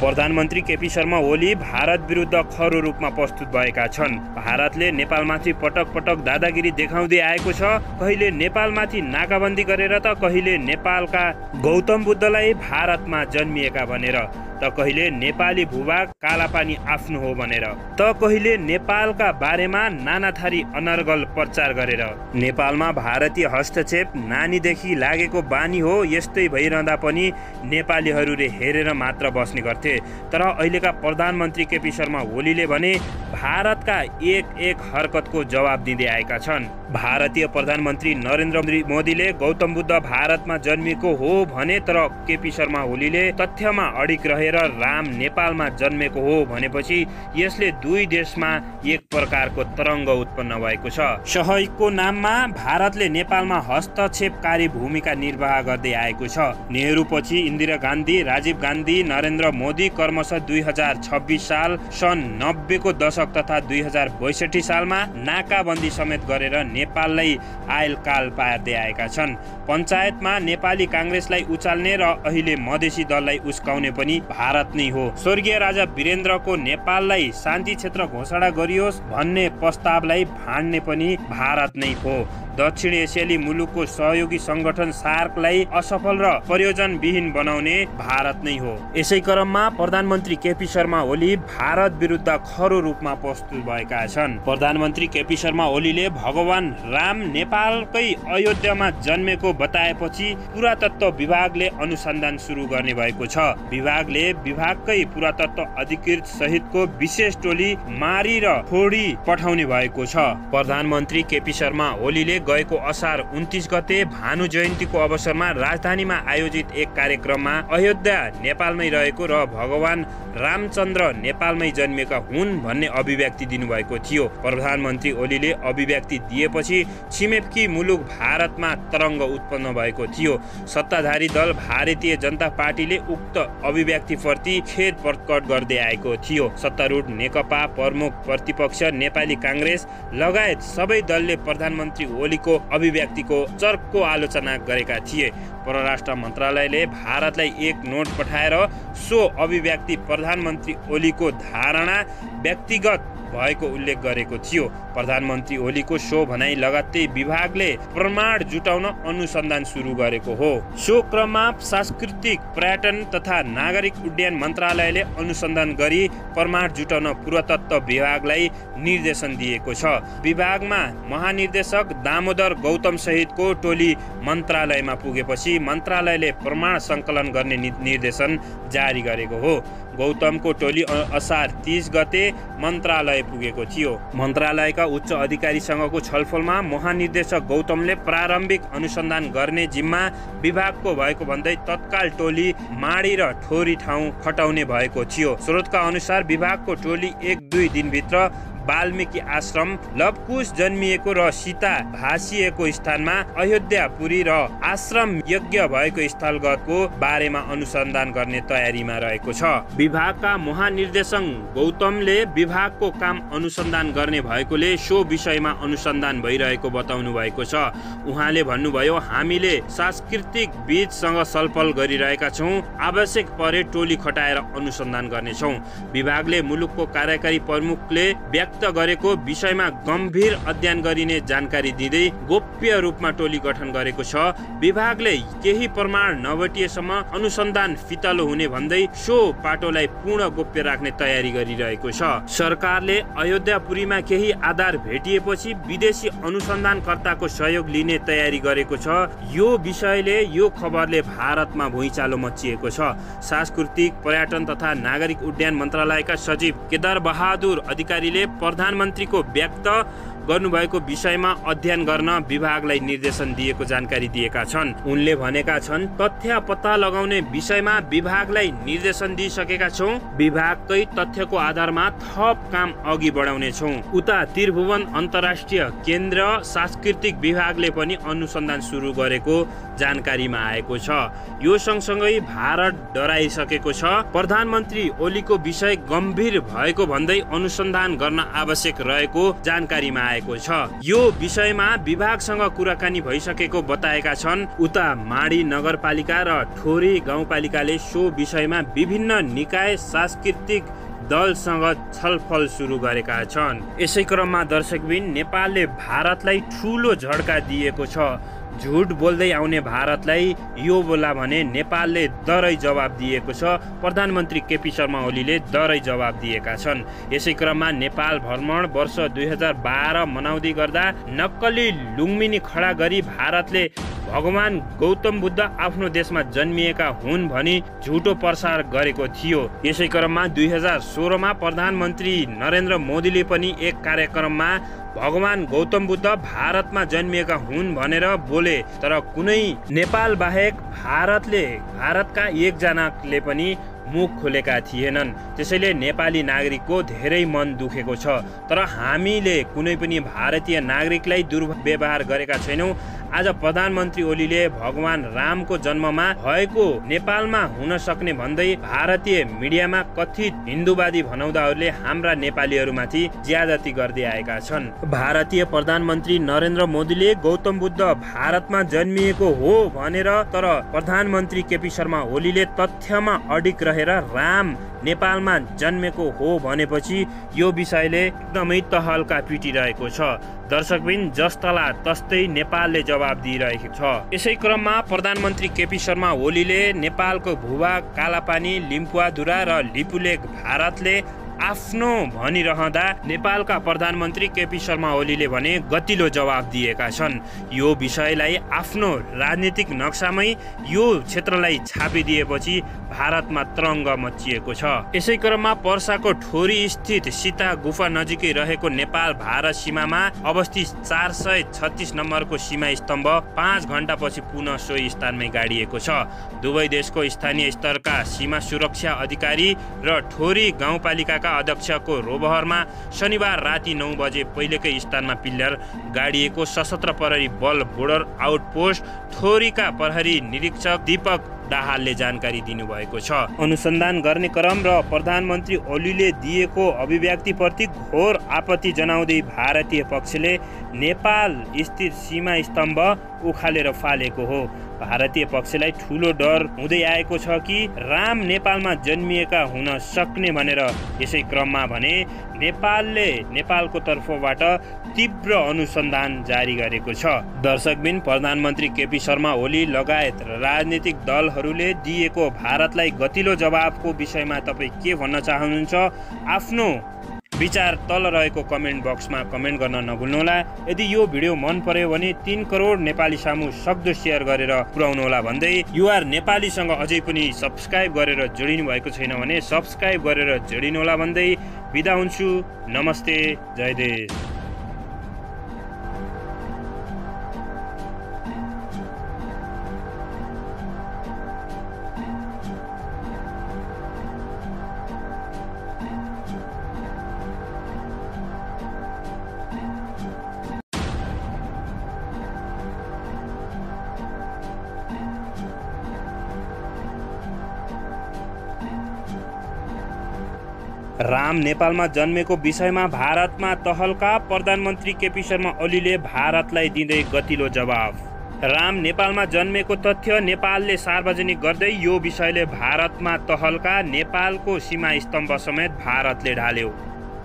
प्रधानमन्त्री केपी शर्मा ओली भारत विरुद्ध खरो रूपमा प्रस्तुत भएका छन्। भारतले नेपालमाथि पटक पटक दादागिरी देखाउँदै आएको छ। कहिले नेपालमाथि नाकाबन्दी गरेर त कहिले नेपालका गौतम बुद्धलाई भारतमा जन्मिएका भनेर, त कहिले नेपाली भूभाग कालापानी आफ्नो हो भनेर, त कहिले नेपालका बारेमा नानाथरी अनर्गल प्रचार गरेर। नेपालमा भारतीय हस्तक्षेप नानीदेखि लागेको बानी हो। यस्तै भइरहँदा पनि नेपालीहरूले हेरेर मात्र बस्ने गर्थे। तर अहिलेका प्रधानमन्त्री केपी शर्मा ओलीले भने भारतका एक हरकतको जवाब दिँदै आएका छन्। भारतीय प्रधानमन्त्री नरेन्द्र मोदीले गौतम बुद्ध भारतमा जन्मिएको हो भने, तर केपी शर्मा ओलीले तथ्यमा अडिग रहेर राम नेपालमा जन्मेको हो भनेपछि यसले दुई देशमा एक प्रकारको तरङ्ग उत्पन्न भएको छ। सहयोगको नाममा भारतले नेपालमा हस्तक्षेपकारी भूमिका निर्वाह गर्दै आएको छ। नेहरू पछि इन्दिरा गान्धी, राजीव गान्धी, नरेन्द्र मोदी क्रमशः 2026 साल, सन् 90 को दशक तथा 2062 सालमा नाकाबन्दी समेत गरेर नेपाललाई आइलकाल पार्दै आएका छन्। पञ्चायतमा नेपाली काङ्ग्रेसलाई उचाल्ने र अहिले मधेसी दललाई उस्काउने पनि भारत नै हो। स्वर्गीय राजा वीरेन्द्रको नेपाललाई शान्ति क्षेत्र घोषणा गरियोस् भन्ने प्रस्तावलाई भाड्ने पनि भारत नै हो। दक्षिण एसियाली मुलुकको सहयोगी संगठन सार्कलाई असफल र प्रयोजनविहीन बनाउने भारत नै हो। यसै क्रममा प्रधानमन्त्री केपी शर्मा ओली भारत विरुद्ध खरो रूपमा प्रस्तुत भएका छन्। प्रधानमन्त्री केपी शर्मा ओलीले भगवान राम नेपालकै अयोध्यामा जन्मेको बताएपछि पुरातत्व विभागले अनुसन्धान सुरु गर्ने भएको छ। विभागले विभागकै पुरातत्व अधिकृत सहितको विशेष टोली मारी र फोडी पठाउने भएको छ। प्रधानमन्त्री केपी शर्मा ओलीले गएको असार 29 गते भानु जयन्तीको अवसरमा राजधानीमा आयोजित एक कार्यक्रममा अयोध्या नेपालमै रहेको र भगवान रामचन्द्र नेपालमै जन्मेका हुन् भन्ने अभिव्यक्ति दिनुभएको थियो। प्रधानमन्त्री ओलीले अभिव्यक्ति दिएपछि छिमेकी मुलुक भारतमा तरङ्ग उत्पन्न भएको थियो। सत्ताधारी दल भारतीय जनता पार्टीले उक्त अभिव्यक्तिप्रति खेद प्रकट गर्दै आएको थियो। सत्तारूढ नेकपा, प्रमुख प्रतिपक्ष नेपाली काङ्ग्रेस लगायत सबै दलले प्रधानमन्त्री ओलीको अभिव्यक्तिको चर्को आलोचना गरेका थिए। परराष्ट्र मन्त्रालयले भारतलाई एक नोट पठाएर सो अभिव्यक्ति प्रधानमन्त्री ओलीको धारणा व्यक्तिगत भएको उल्लेख गरेको थियो। प्रधानमन्त्री ओलीको सो भनाइ लगत्तै विभागले प्रमाण जुटाउन अनुसन्धान सुरु गरेको हो। सो क्रममा सांस्कृतिक पर्यटन तथा नागरिक उड्डयन मन्त्रालयले अनुसन्धान गरी प्रमाण जुटाउन पुरातत्व विभागलाई निर्देशन दिएको छ। विभागमा महानिर्देशक दामोदर गौतम सहितको टोली मन्त्रालयमा पुगेपछि मन्त्रालयले प्रमाण सङ्कलन गर्ने निर्देशन जारी गरेको हो। गौतमको टोली असार 30 गते मन्त्रालय पुगेको थियो। मन्त्रालयका उच्च अधिकारीसँगको छलफलमा महानिर्देशक गौतमले प्रारम्भिक अनुसन्धान गर्ने जिम्मा विभागको भएको भन्दै तत्काल टोली माडी र ठोरी ठाउँ खटाउने भएको थियो। स्रोतका अनुसार विभागको टोली 1-2 दिनभित्र वाल्मीकि आश्रम, लवकुश जन्मिएको र सीता भासिएको स्थानमा अयोध्यापुरी र आश्रम यज्ञ भएको स्थलगतको बारेमा अनुसन्धान गर्ने तयारीमा रहेको छ। विभागका महानिर्देशक गौतमले विभागको काम अनुसन्धान गर्ने भएकोले सो विषयमा अनुसन्धान भइरहेको बताउनु भएको छ। उहाँले भन्नुभयो, हामीले सांस्कृतिक बीचसँग छलफल गरिरहेका छौँ। आवश्यक परे टोली खटाएर अनुसन्धान गर्नेछौँ। विभागले मुलुकको कार्यकारी प्रमुखले व्यक्त गरेको विषयमा गम्भीर अध्ययन गरिने जानकारी दिँदै गोप्य रूपमा टोली गठन गरेको छ। विभागले केही प्रमाण नभेटिएसम्म अनुसन्धान फितलो हुने भन्दै सो पाटोलाई पूर्ण गोप्य राख्ने तयारी गरिरहेको छ। सरकारले अयोध्यापुरीमा केही आधार भेटिएपछि विदेशी अनुसन्धानकर्ताको सहयोग लिने तयारी गरेको छ। यो विषयले, यो खबरले भारतमा भुइँचालो मचिएको छ। सांस्कृतिक पर्यटन तथा नागरिक उड्डयन मन्त्रालयका सचिव केदार बहादुर अधिकारीले प्रधानमन्त्रीको व्यक्त गर्नुभएको विषयमा अध्ययन गर्न विभागलाई निर्देशन दिएको जानकारी दिएका छन्। उनले भनेका छन्, तथ्य पत्ता लगाउने विषयमा विभागलाई निर्देशन दिइसकेका छौँ। विभागकै तथ्यको आधारमा थप काम अघि बढाउने छौँ। उता त्रिभुवन अन्तर्राष्ट्रिय केन्द्र सांस्कृतिक विभागले पनि अनुसन्धान सुरु गरेको जानकारीमा आएको छ। यो सँगसँगै भारत डराइसकेको छ। प्रधानमन्त्री ओलीको विषय गम्भीर भएको भन्दै अनुसन्धान गर्न आवश्यक रहेको जानकारीमा आएको छ। यो विषयमा विभागसँग कुराकानी भइसकेको बताएका छन्। उता माडी नगरपालिका र ठोरी गाउँपालिकाले सो विषयमा विभिन्न निकाय सांस्कृतिक दलसँग छलफल सुरु गरेका छन्। यसै क्रममा दर्शकबिन नेपालले भारतलाई ठूलो झड्का दिएको छ। झुट बोल्दै आउने भारतलाई यो बोला भने नेपालले दरै जवाब दिएको छ। प्रधानमन्त्री केपी शर्मा ओलीले दरै जवाब दिएका छन्। यसै क्रममा नेपाल भ्रमण वर्ष 2012 मनाउँदै गर्दा नक्कली लुम्बिनी खडा गरी भारतले भगवान गौतम बुद्ध आफ्नो देशमा जन्मिएका हुन् भनी झुटो प्रचार गरेको थियो। यसै क्रममा 2016 मा प्रधानमन्त्री नरेन्द्र मोदीले पनि एक कार्यक्रममा भगवान गौतम बुद्ध भारतमा जन्मिएका हुन् भनेर बोले, तर कुनै नेपाल बाहेक भारतका एकजनाले पनि मुख खोलेका थिएनन्। त्यसैले नेपाली नागरिकको धेरै मन दुखेको छ। तर हामीले कुनै पनि भारतीय नागरिकलाई दुर्व्यवहार गरेका छैनौँ। आज प्रधानमन्त्री ओलीले भगवान रामको जन्ममा भएको नेपालमा हुन सक्ने भन्दै भारतीय मिडियामा कथित हिन्दूवादी भनाउँदाहरूले हाम्रा नेपालीहरूमाथि ज्यादती गर्दै आएका छन्। भारतीय प्रधानमन्त्री नरेन्द्र मोदीले गौतम बुद्ध भारतमा जन्मिएको हो भनेर, तर प्रधानमन्त्री केपी शर्मा ओलीले तथ्यमा अडिग रहेर राम नेपालमा जन्मेको हो भनेपछि यो विषयले एकदमै तहल्का पिटिरहेको छ। दर्शकबिन जस्तला तस्तै नेपालले जवाब दिइरहेको छ। यसै क्रममा प्रधानमन्त्री केपी शर्मा ओलीले नेपालको भूभाग कालापानी, लिम्पुवाधुरा र लिपुलेक भारतले आफ्नो भनिरहँदा नेपालका प्रधानमन्त्री केपी शर्मा ओलीले भने गतिलो जवाब दिएका छन्। यो विषयलाई आफ्नो राजनीतिक नक्सामै यो क्षेत्रलाई छापिदिएपछि भारतमा तरङ्ग मचिएको छ। यसै क्रममा पर्साको ठोरी स्थित सीता गुफा नजिकै रहेको नेपाल भारत सीमामा अवस्थित 436 नम्बरको सीमा स्तम्भ 5 घण्टापछि पुनः सोही स्थानमै गाडिएको छ। दुवै देशको स्थानीय स्तरका सीमा सुरक्षा अधिकारी र ठोरी गाउँपालिकाका अध्यक्षको रोबहरमा शनिबार राति 9 बजे पहिलेकै स्थानमा पिल्लर गाडिएको सशस्त्र प्रहरी बल बोर्डर आउटपोस्ट ठोरीका प्रहरी निरीक्षक दीपक दाहालले जानकारी दिनुभएको छ। अनुसन्धान गर्ने क्रम र प्रधानमन्त्री ओलीले दिएको अभिव्यक्तिप्रति घोर आपत्ति जनाउँदै भारतीय पक्षले नेपाल स्थित सीमा स्तम्भ उखालेर फालेको हो। भारतीय पक्षलाई ठूलो डर हुँदै आएको छ कि राम नेपालमा जन्मिएका हुन सक्ने भनेर। यसै क्रममा भने नेपालले नेपालको तर्फबाट तीव्र अनुसन्धान जारी गरेको छ। दर्शकबिन प्रधानमन्त्री केपी शर्मा ओली लगायत राजनीतिक दलहरूले दिएको भारतलाई गतिलो जवाबको विषयमा तपाईँ के भन्न चाहनुहुन्छ? आफ्नो विचार तल रहेको कमेन्ट बक्समा कमेन्ट गर्न नभुल्नुहोला। यदि यो भिडियो मन पर्यो भने 3 करोड नेपाली सामु सक्दो शेयर गरेर पुर्याउनुहोला भन्दै युआर नेपालीसँग अझै पनि सब्स्क्राइब गरेर जोडिनु भएको छैन भने सब्स्क्राइब गरेर जोडिनुहोला भन्दै बिदा हुन्छु। नमस्ते, जय देश। राम नेपालमा जन्मेको विषयमा भारतमा तहल्का, प्रधानमन्त्री केपी शर्मा ओलीले भारतलाई दिँदै गतिलो जवाब। राम नेपालमा जन्मेको तथ्य नेपालले सार्वजनिक गर्दै यो विषयले भारतमा तहल्का, नेपालको सीमा स्तम्भ समेत भारतले ढाल्यो।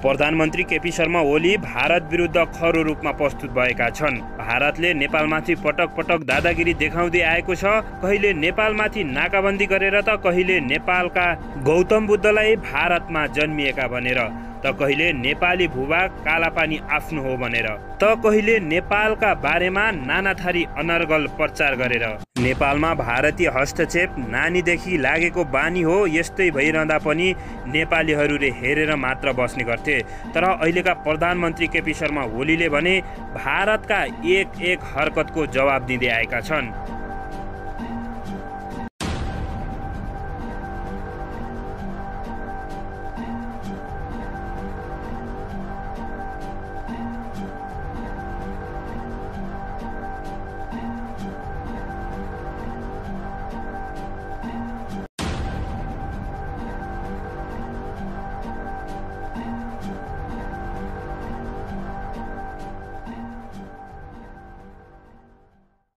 प्रधानमन्त्री केपी शर्मा ओली भारत विरुद्ध खरो रूपमा प्रस्तुत भएका छन्। भारतले नेपालमाथि पटक पटक दादागिरी देखाउँदै आएको छ। कहिले नेपालमाथि नाकाबन्दी गरेर त कहिले नेपालका गौतम बुद्धलाई भारतमा जन्मिएका भनेर, त कहिले नेपाली भूभाग कालापानी आफ्नो हो भनेर, त कहिले नेपालका बारेमा नानाथरी अनर्गल प्रचार गरेर। नेपालमा भारतीय हस्तक्षेप नानीदेखि लागेको बानी हो। यस्तै भइरहँदा पनि नेपालीहरूले हेरेर मात्र बस्ने गर्थे। तर अहिलेका प्रधानमन्त्री केपी शर्मा ओलीले भने भारतका एक हरकतको जवाब दिँदै आएका छन्।